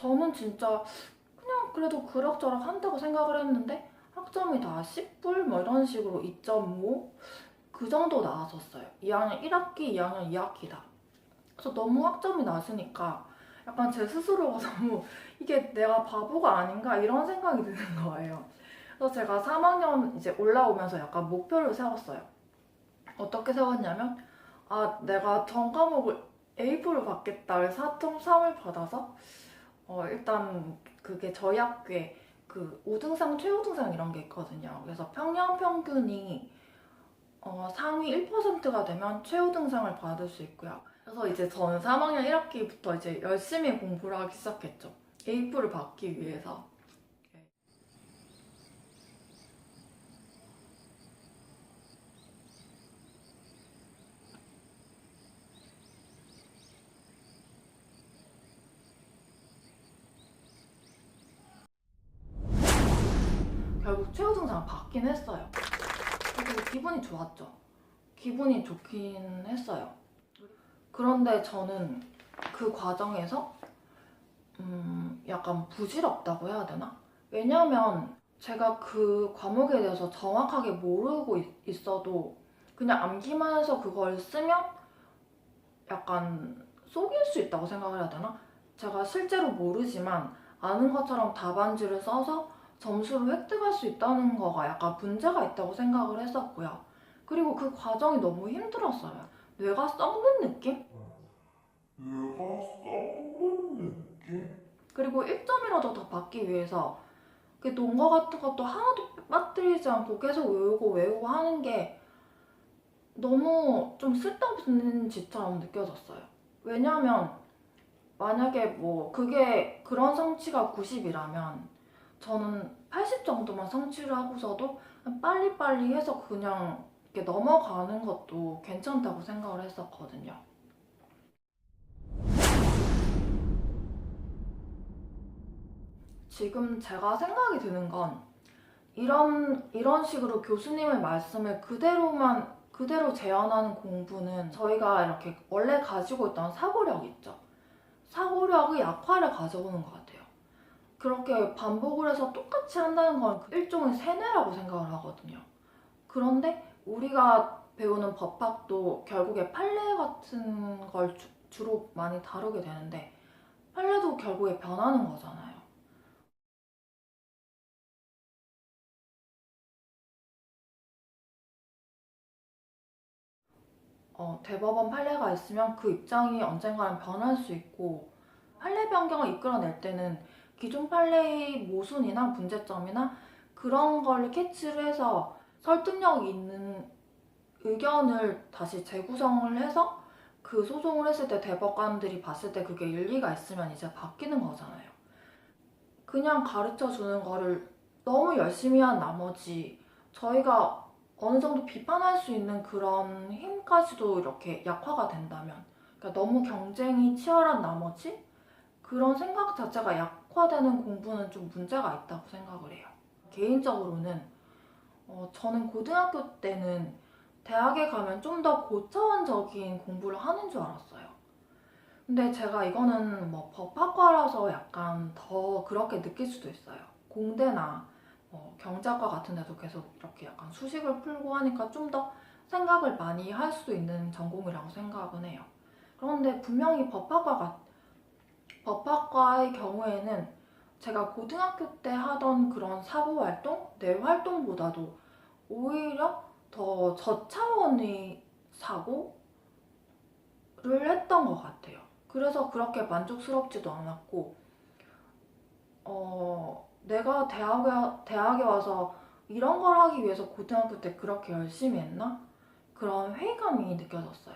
저는 진짜 그냥 그래도 그럭저럭 한다고 생각을 했는데 학점이 다 10불 뭐 이런 식으로 2.5 그 정도 나왔었어요. 2학년 1학기, 2학년 2학기다. 그래서 너무 학점이 낮으니까 약간 제 스스로가 너무 이게 내가 바보가 아닌가 이런 생각이 드는 거예요. 그래서 제가 3학년 이제 올라오면서 약간 목표를 세웠어요. 어떻게 세웠냐면 내가 전 과목을 A부를 받겠다. 그래서 4.3을 받아서 일단 그게 저희 학교에 그 우등상, 최우등상 이런 게 있거든요. 그래서 평년 평균이 상위 1%가 되면 최우등상을 받을 수 있고요. 그래서 이제 저는 3학년 1학기부터 이제 열심히 공부를 하기 시작했죠. A부를 받기 위해서. 결국 최우등상 받긴 했어요. 그리고 기분이 좋았죠. 기분이 좋긴 했어요. 그런데 저는 그 과정에서 약간 부질없다고 해야 되나? 왜냐면 제가 그 과목에 대해서 정확하게 모르고 있어도 그냥 암기만 해서 그걸 쓰면 약간 속일 수 있다고 생각을 해야 되나? 제가 실제로 모르지만 아는 것처럼 답안지를 써서 점수를 획득할 수 있다는 거가 약간 문제가 있다고 생각을 했었고요. 그리고 그 과정이 너무 힘들었어요. 뇌가 썩는 느낌? 그리고 1점이라도 더 받기 위해서 그 논거 같은 것도 하나도 빠뜨리지 않고 계속 외우고 하는 게 너무 좀 쓸데없는 짓처럼 느껴졌어요. 왜냐면 만약에 뭐 그게 그런 성취가 90이라면 저는 80 정도만 성취를 하고서도 빨리빨리 해서 그냥 이렇게 넘어가는 것도 괜찮다고 생각을 했었거든요. 지금 제가 생각이 드는 건 이런 식으로 교수님의 말씀을 그대로 재현하는 공부는 저희가 이렇게 원래 가지고 있던 사고력 있죠. 사고력의 약화를 가져오는 것 같아요. 그렇게 반복을 해서 똑같이 한다는 건 일종의 세뇌라고 생각을 하거든요. 그런데 우리가 배우는 법학도 결국에 판례 같은 걸 주로 많이 다루게 되는데 판례도 결국에 변하는 거잖아요. 대법원 판례가 있으면 그 입장이 언젠가는 변할 수 있고 판례 변경을 이끌어낼 때는 기존 판례의 모순이나 문제점이나 그런 걸 캐치를 해서 설득력 있는 의견을 다시 재구성을 해서 그 소송을 했을 때 대법관들이 봤을 때 그게 일리가 있으면 이제 바뀌는 거잖아요. 그냥 가르쳐 주는 거를 너무 열심히 한 나머지 저희가 어느 정도 비판할 수 있는 그런 힘까지도 이렇게 약화가 된다면, 그러니까 너무 경쟁이 치열한 나머지 그런 생각 자체가 약화되는 공부는 좀 문제가 있다고 생각을 해요. 개인적으로는 저는 고등학교 때는 대학에 가면 좀 더 고차원적인 공부를 하는 줄 알았어요. 근데 제가 이거는 뭐 법학과라서 약간 더 그렇게 느낄 수도 있어요. 공대나 경제학과 같은 데도 계속 이렇게 약간 수식을 풀고 하니까 좀 더 생각을 많이 할 수 있는 전공이라고 생각은 해요. 그런데 분명히 법학과의 경우에는 제가 고등학교 때 하던 그런 사고 활동, 내 활동보다도 오히려 더 저차원의 사고를 했던 것 같아요. 그래서 그렇게 만족스럽지도 않았고, 내가 대학에 와서 이런 걸 하기 위해서 고등학교 때 그렇게 열심히 했나? 그런 회의감이 느껴졌어요.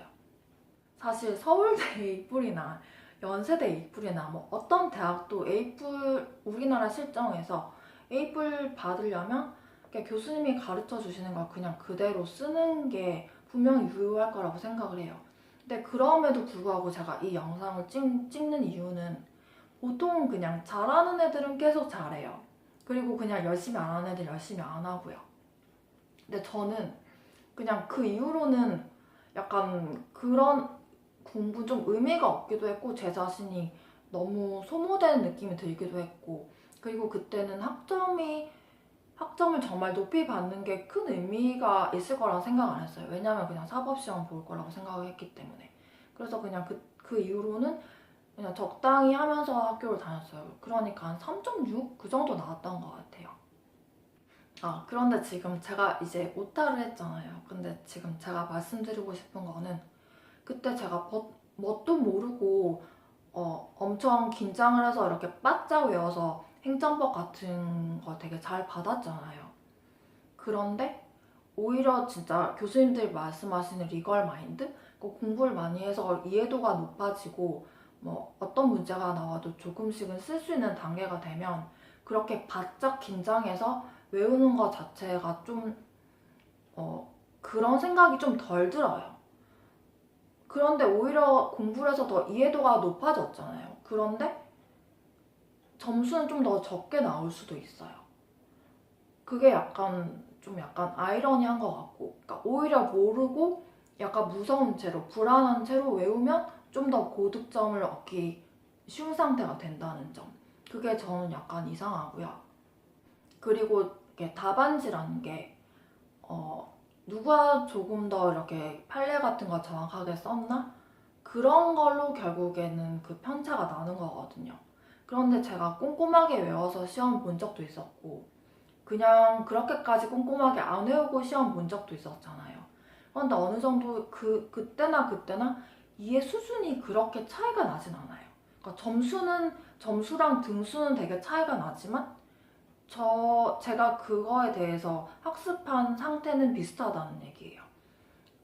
사실 서울대 A뿔이나 연세대 A뿔이나 뭐 어떤 대학도 A뿔 우리나라 실정에서 A뿔 받으려면 교수님이 가르쳐 주시는 걸 그냥 그대로 쓰는 게 분명히 유효할 거라고 생각을 해요. 근데 그럼에도 불구하고 제가 이 영상을 찍는 이유는 보통 그냥 잘하는 애들은 계속 잘해요. 그리고 그냥 열심히 안 하는 애들 열심히 안 하고요. 근데 저는 그냥 그 이후로는 약간 그런 공부 좀 의미가 없기도 했고 제 자신이 너무 소모되는 느낌이 들기도 했고, 그리고 그때는 학점을 정말 높이 받는 게 큰 의미가 있을 거라고 생각 안 했어요. 왜냐면 그냥 사법시험 볼 거라고 생각을 했기 때문에. 그래서 그냥 그 이후로는 그냥 적당히 하면서 학교를 다녔어요. 그러니까 한 3.6? 그 정도 나왔던 것 같아요. 그런데 지금 제가 이제 오타를 했잖아요. 근데 지금 제가 말씀드리고 싶은 거는, 그때 제가 뭣도 모르고 엄청 긴장을 해서 이렇게 바짝 외워서 행정법 같은 거 되게 잘 받았잖아요. 그런데 오히려 진짜 교수님들이 말씀하시는 리걸 마인드? 공부를 많이 해서 이해도가 높아지고 뭐 어떤 문제가 나와도 조금씩은 쓸 수 있는 단계가 되면 그렇게 바짝 긴장해서 외우는 것 자체가 좀 그런 생각이 좀 덜 들어요. 그런데 오히려 공부를 해서 더 이해도가 높아졌잖아요. 그런데 점수는 좀 더 적게 나올 수도 있어요. 그게 약간 아이러니한 것 같고, 그러니까 오히려 모르고 약간 무서운 채로, 불안한 채로 외우면 좀 더 고득점을 얻기 쉬운 상태가 된다는 점. 그게 저는 약간 이상하고요. 그리고 이게 답안지라는 게 누가 조금 더 이렇게 판례 같은 거 정확하게 썼나? 그런 걸로 결국에는 그 편차가 나는 거거든요. 그런데 제가 꼼꼼하게 외워서 시험 본 적도 있었고, 그냥 그렇게까지 꼼꼼하게 안 외우고 시험 본 적도 있었잖아요. 그런데 어느 정도 그때나 이해 수준이 그렇게 차이가 나진 않아요. 그러니까 점수랑 등수는 되게 차이가 나지만 제가 그거에 대해서 학습한 상태는 비슷하다는 얘기예요.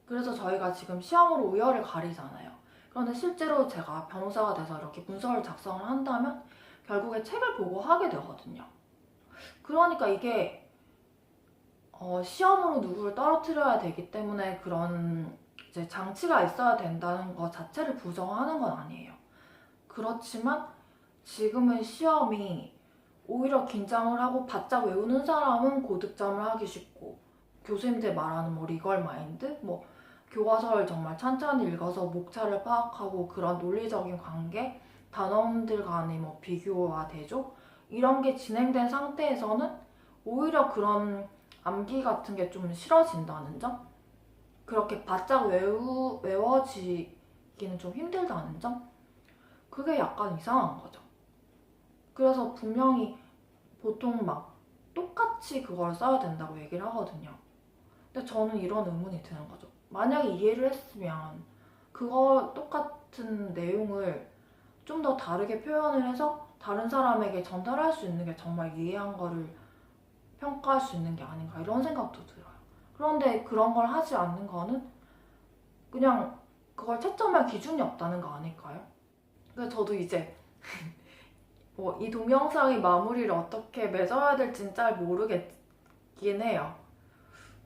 그래서 저희가 지금 시험으로 우열을 가리잖아요. 그런데 실제로 제가 변호사가 돼서 이렇게 문서를 작성을 한다면 결국에 책을 보고 하게 되거든요. 그러니까 이게 시험으로 누구를 떨어뜨려야 되기 때문에 그런 이제 장치가 있어야 된다는 것 자체를 부정하는 건 아니에요. 그렇지만 지금은 시험이 오히려 긴장을 하고 바짝 외우는 사람은 고득점을 하기 쉽고, 교수님들 말하는 뭐 리걸 마인드, 뭐 교과서를 정말 찬찬히 읽어서 목차를 파악하고 그런 논리적인 관계, 단원들 간의 뭐 비교와 대조 이런 게 진행된 상태에서는 오히려 그런 암기 같은 게 좀 싫어진다는 점? 그렇게 바짝 외워지기는 좀 힘들다는 점? 그게 약간 이상한 거죠. 그래서 분명히 보통 막 똑같이 그걸 써야 된다고 얘기를 하거든요. 근데 저는 이런 의문이 드는 거죠. 만약에 이해를 했으면 그거 똑같은 내용을 좀 더 다르게 표현을 해서 다른 사람에게 전달할 수 있는 게 정말 이해한 거를 평가할 수 있는 게 아닌가 이런 생각도 들어요. 그런데 그런 걸 하지 않는 거는 그냥 그걸 채점할 기준이 없다는 거 아닐까요? 그래서 저도 이제 뭐 이 동영상의 마무리를 어떻게 맺어야 될지는 잘 모르겠긴 해요.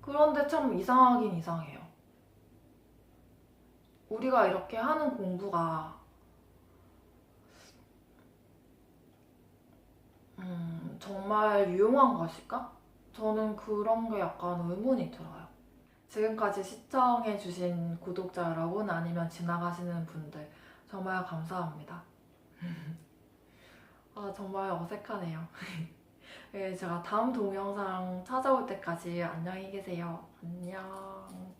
그런데 참 이상하긴 이상해요. 우리가 이렇게 하는 공부가 정말 유용한 것일까? 저는 그런 게 약간 의문이 들어요. 지금까지 시청해주신 구독자 여러분 아니면 지나가시는 분들 정말 감사합니다. 정말 어색하네요. 네, 제가 다음 동영상 찾아올 때까지 안녕히 계세요. 안녕.